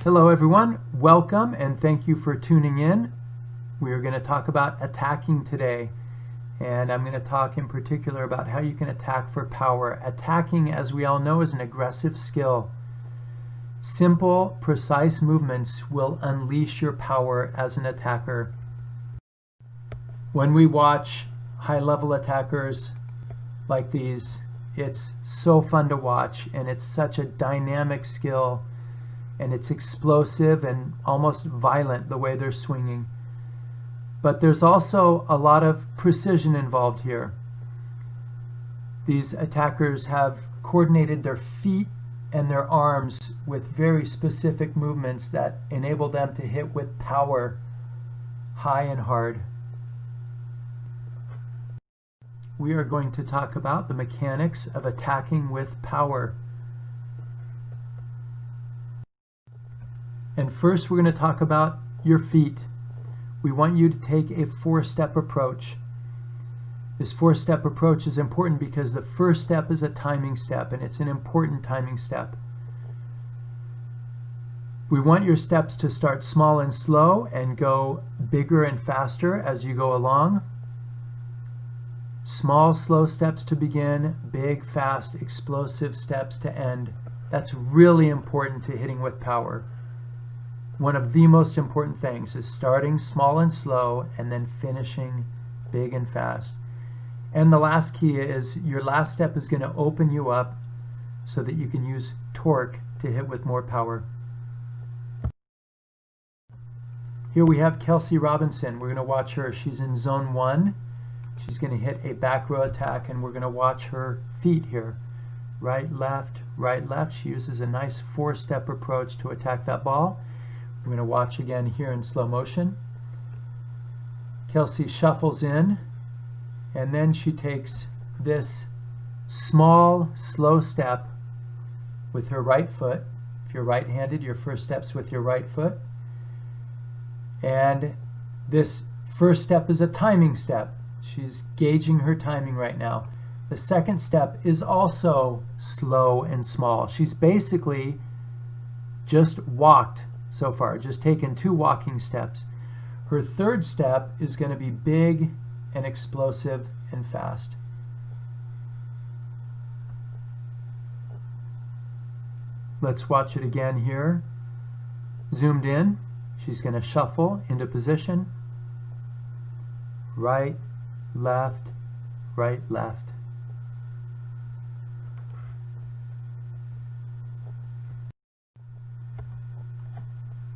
Hello everyone, welcome and thank you for tuning in. We are going to talk about attacking today, and I'm going to talk in particular about how you can attack for power. Attacking, as we all know, is an aggressive skill. Simple, precise movements will unleash your power as an attacker. When we watch high-level attackers like these, it's so fun to watch, and it's such a dynamic skill. And it's explosive and almost violent the way they're swinging. But there's also a lot of precision involved here. These attackers have coordinated their feet and their arms with very specific movements that enable them to hit with power, high and hard. We are going to talk about the mechanics of attacking with power. And first, we're going to talk about your feet. We want you to take a four-step approach. This four-step approach is important because the first step is a timing step, and it's an important timing step. We want your steps to start small and slow and go bigger and faster as you go along. Small, slow steps to begin, big, fast, explosive steps to end. That's really important to hitting with power. One of the most important things is starting small and slow and then finishing big and fast. And the last key is your last step is going to open you up so that you can use torque to hit with more power. Here we have Kelsey Robinson. We're going to watch her. She's in zone 1. She's going to hit a back row attack, and we're going to watch her feet here. Right, left, right, left. She uses a nice four-step approach to attack that ball. We're going to watch again here in slow motion. Kelsey shuffles in, and then she takes this small, slow step with her right foot. If you're right-handed, your first step's with your right foot. And this first step is a timing step. She's gauging her timing right now. The second step is also slow and small. She's basically just walked so far, just taken 2 walking steps. Her third step is going to be big and explosive and fast. Let's watch it again here. Zoomed in, she's going to shuffle into position. Right, left, right, left.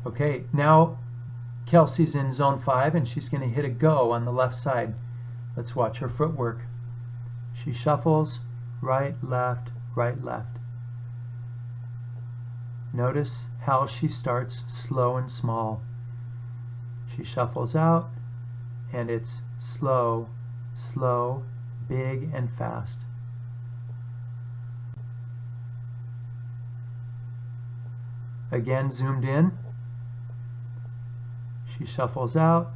Okay, now Kelsey's in zone 5 and she's going to hit a go on the left side. Let's watch her footwork. She shuffles right, left, right, left. Notice how she starts slow and small. She shuffles out and it's slow, slow, big and fast. Again, zoomed in. She shuffles out,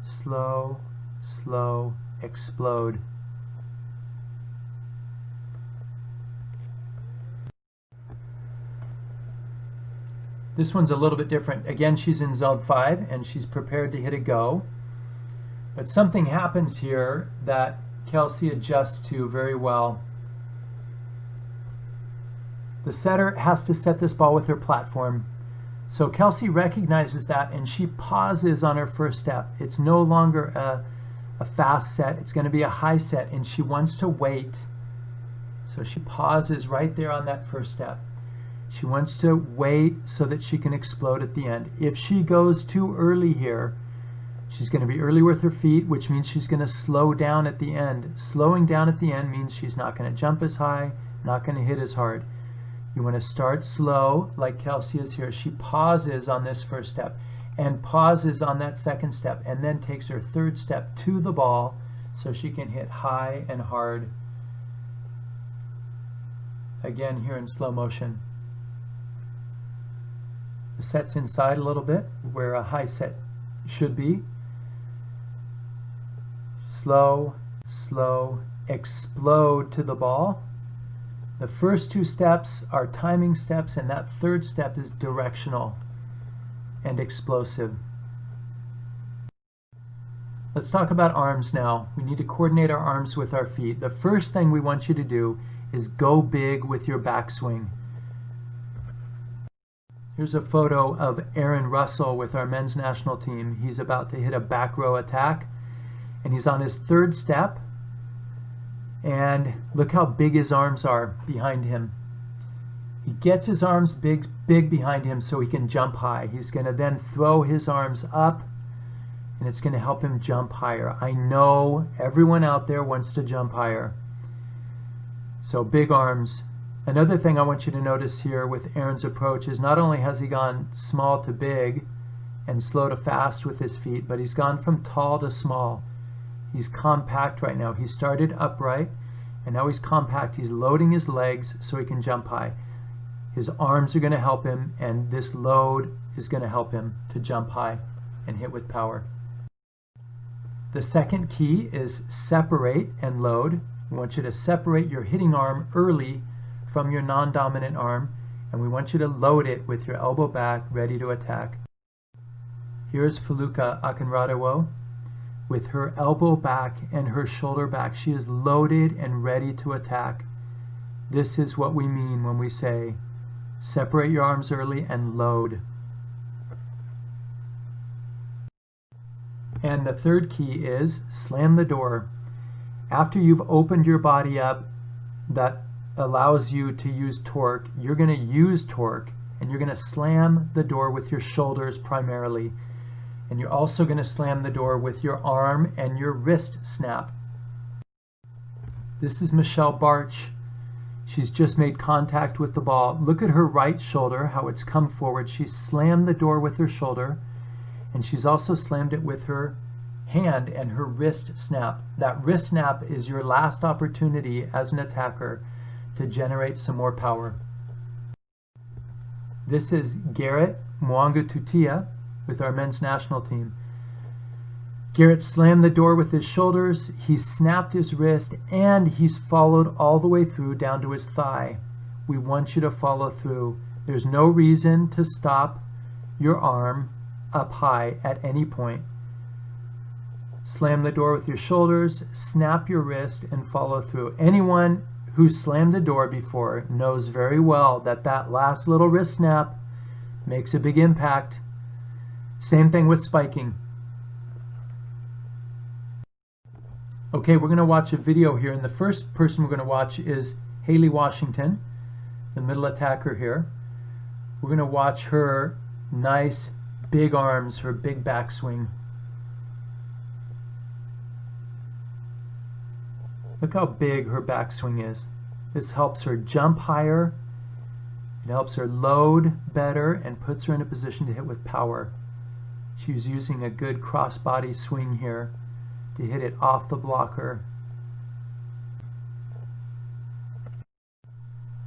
slow, slow, explode. This one's a little bit different. Again, she's in zone 5 and she's prepared to hit a go. But something happens here that Kelsey adjusts to very well. The setter has to set this ball with her platform. So Kelsey recognizes that and she pauses on her first step. It's no longer a fast set, it's going to be a high set, and she wants to wait. So she pauses right there on that first step. She wants to wait so that she can explode at the end. If she goes too early here, she's going to be early with her feet, which means she's going to slow down at the end. Slowing down at the end means she's not going to jump as high, not going to hit as hard. You want to start slow, like Kelsey is here. She pauses on this first step and pauses on that second step and then takes her third step to the ball so she can hit high and hard. Again, here in slow motion. The set's inside a little bit where a high set should be. Slow, slow, explode to the ball. The first two steps are timing steps, and that third step is directional and explosive. Let's talk about arms now. We need to coordinate our arms with our feet. The first thing we want you to do is go big with your backswing. Here's a photo of Aaron Russell with our men's national team. He's about to hit a back row attack, and he's on his third step. And look how big his arms are behind him. He gets his arms big behind him so he can jump high. He's going to then throw his arms up, and it's going to help him jump higher. I know everyone out there wants to jump higher. So big arms. Another thing I want you to notice here with Aaron's approach is not only has he gone small to big and slow to fast with his feet, but he's gone from tall to small. He's compact right now. He started upright, and now he's compact. He's loading his legs so he can jump high. His arms are going to help him, and this load is going to help him to jump high and hit with power. The second key is separate and load. We want you to separate your hitting arm early from your non-dominant arm, and we want you to load it with your elbow back, ready to attack. Here's Feluka Akinradawo with her elbow back and her shoulder back. She is loaded and ready to attack. This is what we mean when we say separate your arms early and load. And the third key is slam the door. After you've opened your body up, that allows you to use torque, you're going to use torque, and you're going to slam the door with your shoulders primarily. And you're also going to slam the door with your arm and your wrist snap. This is Michelle Barch. She's just made contact with the ball. Look at her right shoulder, how it's come forward. She slammed the door with her shoulder, and she's also slammed it with her hand and her wrist snap. That wrist snap is your last opportunity as an attacker to generate some more power. This is Garrett Mwanga Tutia with our men's national team. Garrett slammed the door with his shoulders, he snapped his wrist, and he's followed all the way through down to his thigh. We want you to follow through. There's no reason to stop your arm up high at any point. Slam the door with your shoulders, snap your wrist, and follow through. Anyone who's slammed the door before knows very well that that last little wrist snap makes a big impact. Same thing with spiking. Okay, we're going to watch a video here, and the first person we're going to watch is Haley Washington, the middle attacker here. We're going to watch her nice big arms, her big backswing. Look how big her backswing is. This helps her jump higher, it helps her load better, and puts her in a position to hit with power. She's using a good cross-body swing here to hit it off the blocker.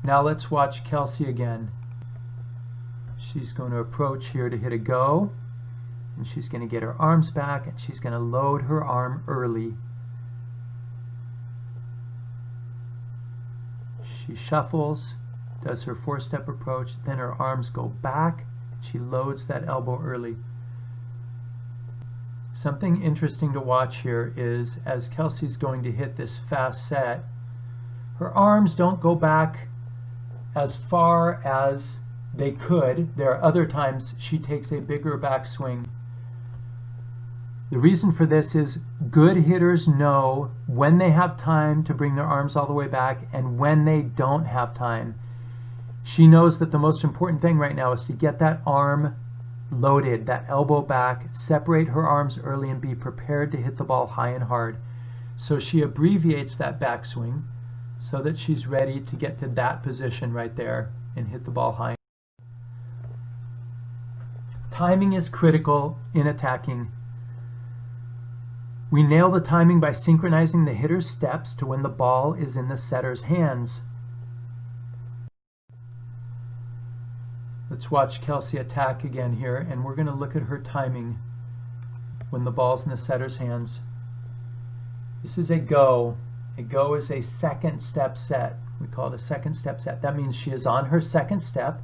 Now let's watch Kelsey again. She's going to approach here to hit a go, and she's going to get her arms back, and she's going to load her arm early. She shuffles, does her four-step approach, then her arms go back, she loads that elbow early. Something interesting to watch here is as Kelsey's going to hit this fast set, her arms don't go back as far as they could. There are other times she takes a bigger backswing. The reason for this is good hitters know when they have time to bring their arms all the way back and when they don't have time. She knows that the most important thing right now is to get that arm loaded, that elbow back, separate her arms early, and be prepared to hit the ball high and hard. So she abbreviates that backswing so that she's ready to get to that position right there and hit the ball high. Timing is critical in attacking. We nail the timing by synchronizing the hitter's steps to when the ball is in the setter's hands. Let's watch Kelsey attack again here, and we're going to look at her timing when the ball's in the setter's hands. This is a go. A go is a second step set. We call it a second step set. That means she is on her second step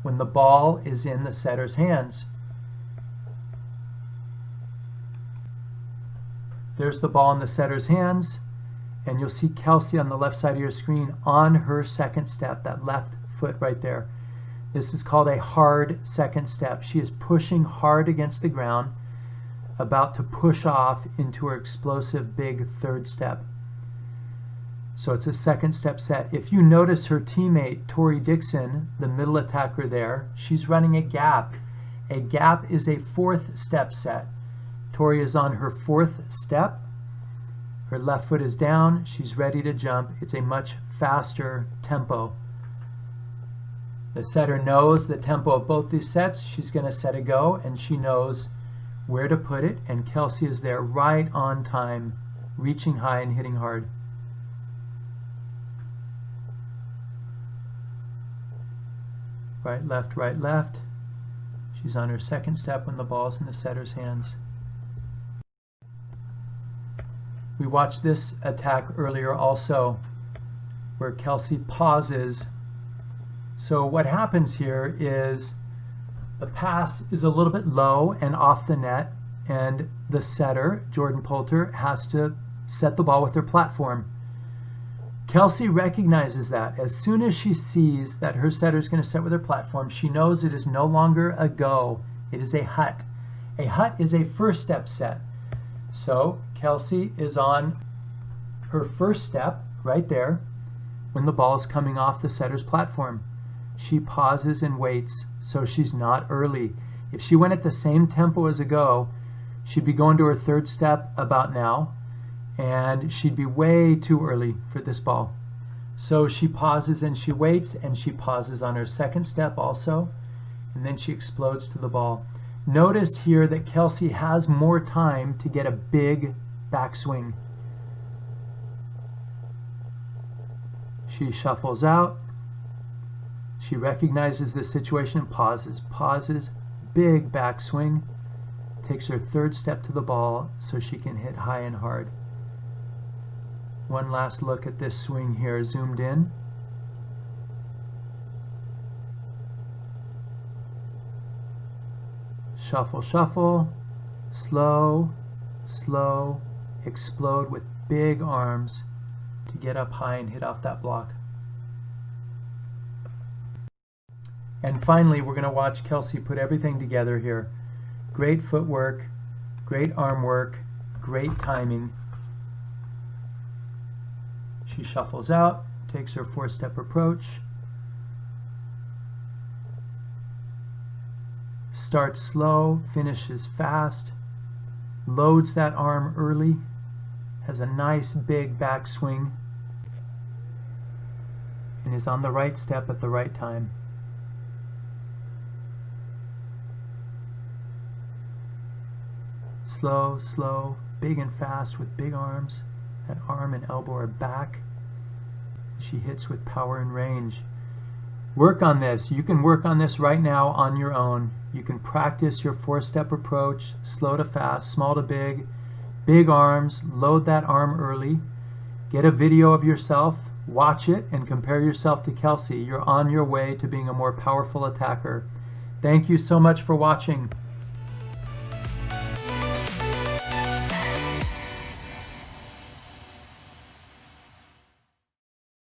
when the ball is in the setter's hands. There's the ball in the setter's hands, and you'll see Kelsey on the left side of your screen on her second step, that left foot right there. This is called a hard second step. She is pushing hard against the ground, about to push off into her explosive big third step. So it's a second step set. If you notice her teammate, Tori Dixon, the middle attacker there, she's running a gap. A gap is a fourth step set. Tori is on her fourth step. Her left foot is down. She's ready to jump. It's a much faster tempo. The setter knows the tempo of both these sets. She's going to set a go, and she knows where to put it, and Kelsey is there right on time, reaching high and hitting hard. Right, left, right, left. She's on her second step when the ball's in the setter's hands. We watched this attack earlier also, where Kelsey pauses. So what happens here is the pass is a little bit low and off the net, and the setter, Jordan Poulter, has to set the ball with her platform. Kelsey recognizes that. As soon as she sees that her setter is going to set with her platform, she knows it is no longer a go. It is a hut. A hut is a first step set. So Kelsey is on her first step right there when the ball is coming off the setter's platform. She pauses and waits, so she's not early. If she went at the same tempo as a go, she'd be going to her third step about now, and she'd be way too early for this ball. So she pauses and she waits, and she pauses on her second step also, and then she explodes to the ball. Notice here that Kelsey has more time to get a big backswing. She shuffles out. She recognizes the situation and pauses, big backswing, takes her third step to the ball so she can hit high and hard. One last look at this swing here, zoomed in. Shuffle, shuffle, slow, slow, explode with big arms to get up high and hit off that block. And finally, we're going to watch Kelsey put everything together here. Great footwork, great arm work, great timing. She shuffles out, takes her four-step approach, starts slow, finishes fast, loads that arm early, has a nice big backswing, and is on the right step at the right time. Slow, slow, big and fast with big arms. That arm and elbow are back. She hits with power and range. Work on this. You can work on this right now on your own. You can practice your four-step approach, slow to fast, small to big, big arms, load that arm early. Get a video of yourself, watch it, and compare yourself to Kelsey. You're on your way to being a more powerful attacker. Thank you so much for watching.